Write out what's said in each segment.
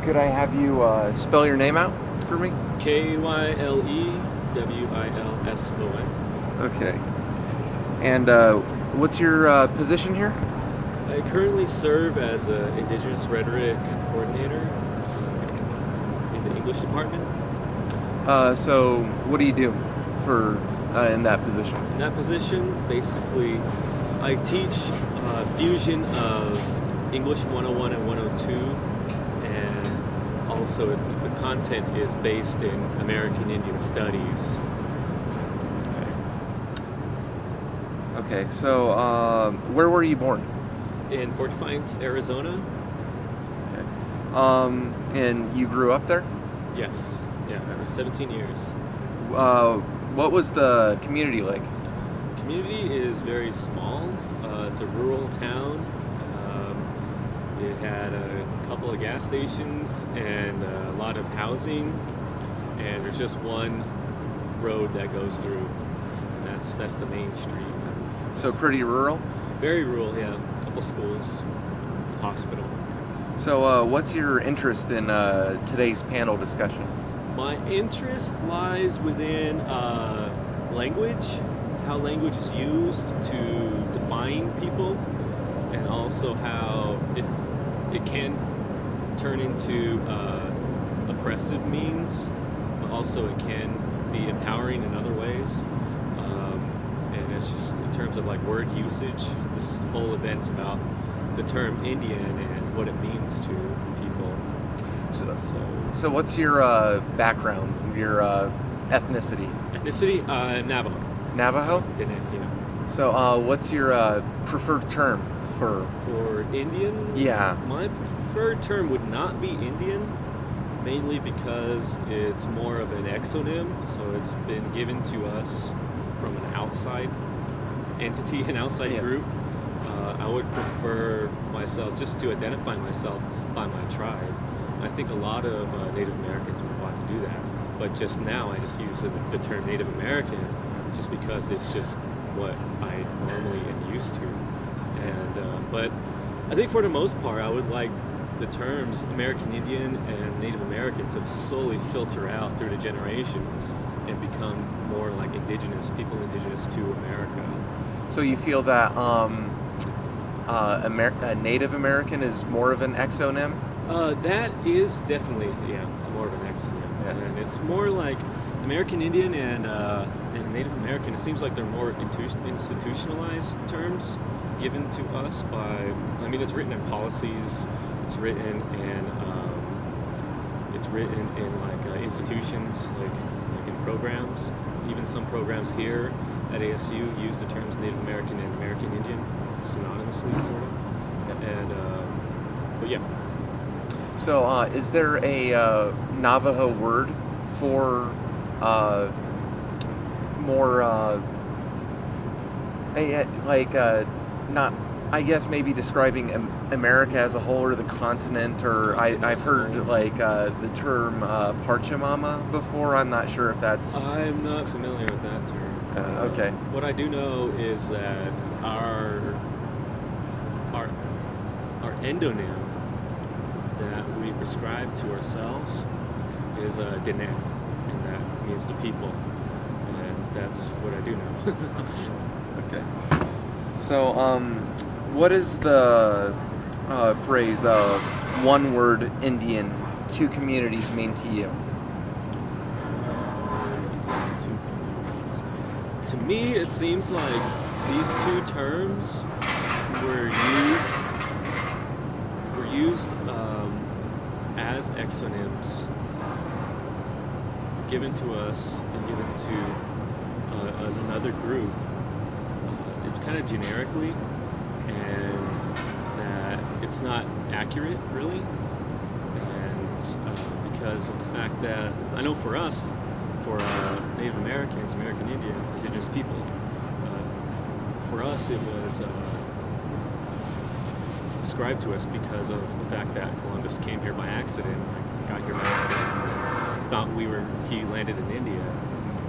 Could I have you spell your name out for me? Kylewilson. Okay. And what's your position here? I currently serve as an Indigenous Rhetoric Coordinator in the English department. So what do you do for in that position? In that position, basically, I teach fusion of English 101 and 102, and also the content is based in American Indian Studies. Okay. So where were you born? In Fort Defiance, Arizona. Okay. And you grew up there? Yes. Yeah, for 17 years. What was the community like? Community is very small. It's a rural town. It had a couple of gas stations and a lot of housing, and there's just one road that goes through, and that's the main street. So pretty rural? Very rural, yeah. A couple schools, hospital. So what's your interest in today's panel discussion? My interest lies within language, how language is used to define people, and also how if it can turn into oppressive means, but also it can be empowering in other ways. And it's just in terms of like word usage, this whole event's about the term Indian and what it means to people. So what's your background, your ethnicity? Ethnicity, Navajo. Navajo? Yeah. So what's your preferred term for Indian? Yeah. My preferred term would not be Indian, mainly because it's more of an exonym, so it's been given to us from an outside entity, an outside group. I would prefer myself just to identify myself by my tribe. I think a lot of Native Americans would want to do that, but just now I just use the term Native American just because it's just what I normally am used to. And but I think for the most part, I would like the terms American Indian and Native American to slowly filter out through the generations and become more like indigenous people, indigenous to America. So you feel that Native American is more of an exonym? That is definitely, more of an exonym. Yeah. And it's more like American Indian and Native American. It seems like they're more institutionalized terms given to us by, it's written in policies, it's written in institutions, like in programs. Even some programs here at ASU use the terms Native American and American Indian synonymously, sort of. And but yeah. So is there a Navajo word for more not, I guess maybe describing America as a whole or the continent, or I've heard like the term Pachamama before. I'm not sure if that's... I'm not familiar with that term. Okay. What I do know is that our endonym that we prescribe to ourselves is Diné, and that means the people, and that's what I do know. Okay. So, what is the phrase "one word Indian, two communities" mean to you? Two communities. To me, it seems like these two terms were used as exonyms, given to us and given to another group, kind of generically, and that it's not accurate, really. And because of the fact that, I know for us, for Native Americans, American Indians, indigenous people, for us it was ascribed to us because of the fact that Columbus came here by accident, got here by accident, thought he landed in India,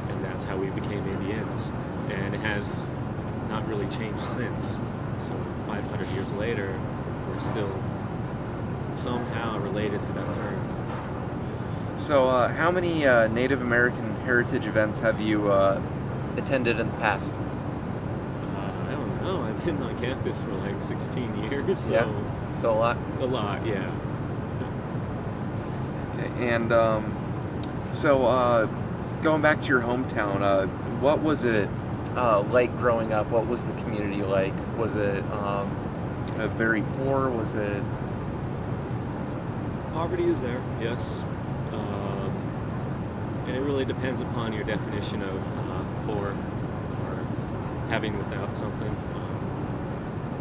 and that's how we became Indians. And it has not really changed since. So 500 years later, we're still somehow related to that term. So, how many Native American heritage events have you attended in the past? I don't know. I've been on campus for like 16 years, so Yeah. So a lot. a lot, yeah. Okay. And going back to your hometown, what was it like growing up? What was the community like? Was it very poor? Was it? Poverty is there, yes. And it really depends upon your definition of poor or having without something.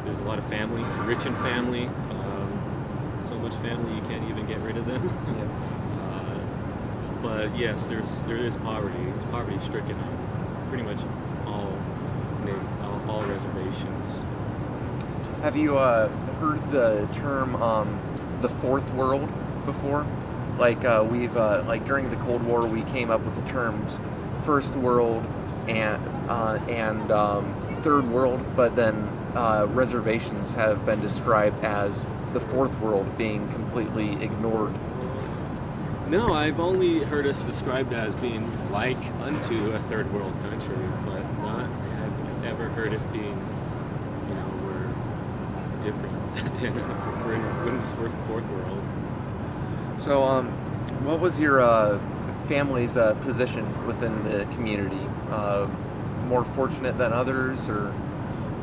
There's a lot of family, rich in family, so much family you can't even get rid of them. But yes, there is poverty. It's poverty stricken on pretty much all reservations. Have you heard the term the fourth world before? Like we've like during the Cold War, we came up with the terms first world and third world, but then reservations have been described as the fourth world, being completely ignored. No, I've only heard us described as being like unto a third world country, but I've never heard it being, we're different than we're in this fourth world. So, what was your family's position within the community? More fortunate than others, or?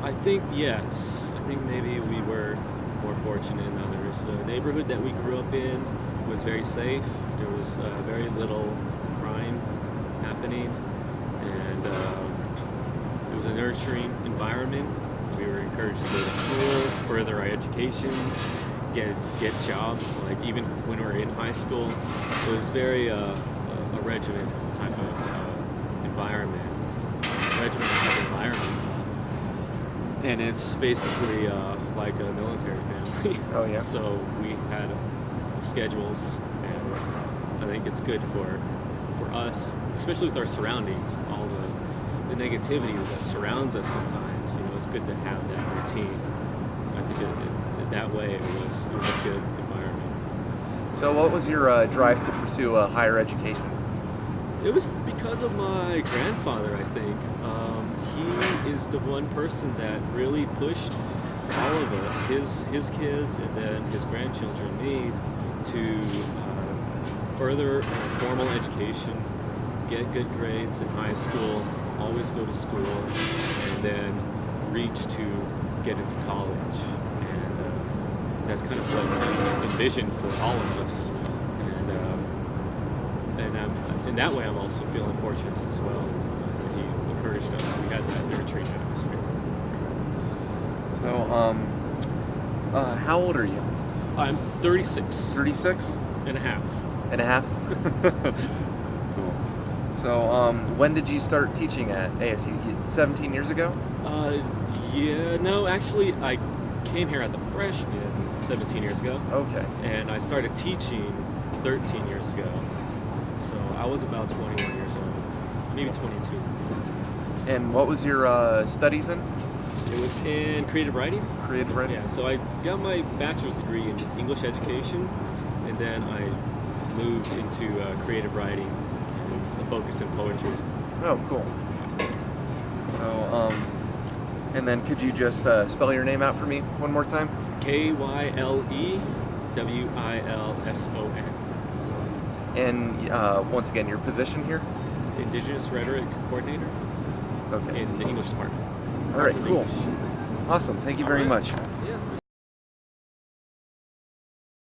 I think yes. I think maybe we were more fortunate than others. The neighborhood that we grew up in was very safe. There was very little crime happening, and it was a nurturing environment. We were encouraged to go to school, further our educations, get jobs. Like even when we were in high school, it was very a regiment type of environment. And it's basically like a military family. Oh yeah. So we had schedules, and I think it's good for us, especially with our surroundings, all the negativity that surrounds us sometimes. It's good to have that routine. So I think that way it was a good environment. So, what was your drive to pursue a higher education? It was because of my grandfather, I think. He is the one person that really pushed all of us, his kids and then his grandchildren, me, to further formal education, get good grades in high school, always go to school, and then reach to get into college. And that's kind of what he envisioned for all of us. And in that way, I'm also feeling fortunate as well. He encouraged us. We had that nurturing atmosphere. So, how old are you? I'm 36 36 and a half. and a half. Cool. So, when did you start teaching at ASU? 17 years ago? Yeah, no, actually, I came here as a freshman 17 years ago. Okay. And I started teaching 13 years ago. So I was about 21 years old, maybe 22. And what was your studies in? It was in creative writing. Creative writing? Yeah, so I got my bachelor's degree in English education, and then I moved into creative writing and a focus in poetry. Oh, cool. So, and then could you just spell your name out for me one more time? KYLEWILSON. And once again, your position here? Indigenous Rhetoric Coordinator Okay. in the English department. All right, cool. English. Awesome. Thank you All very right. much.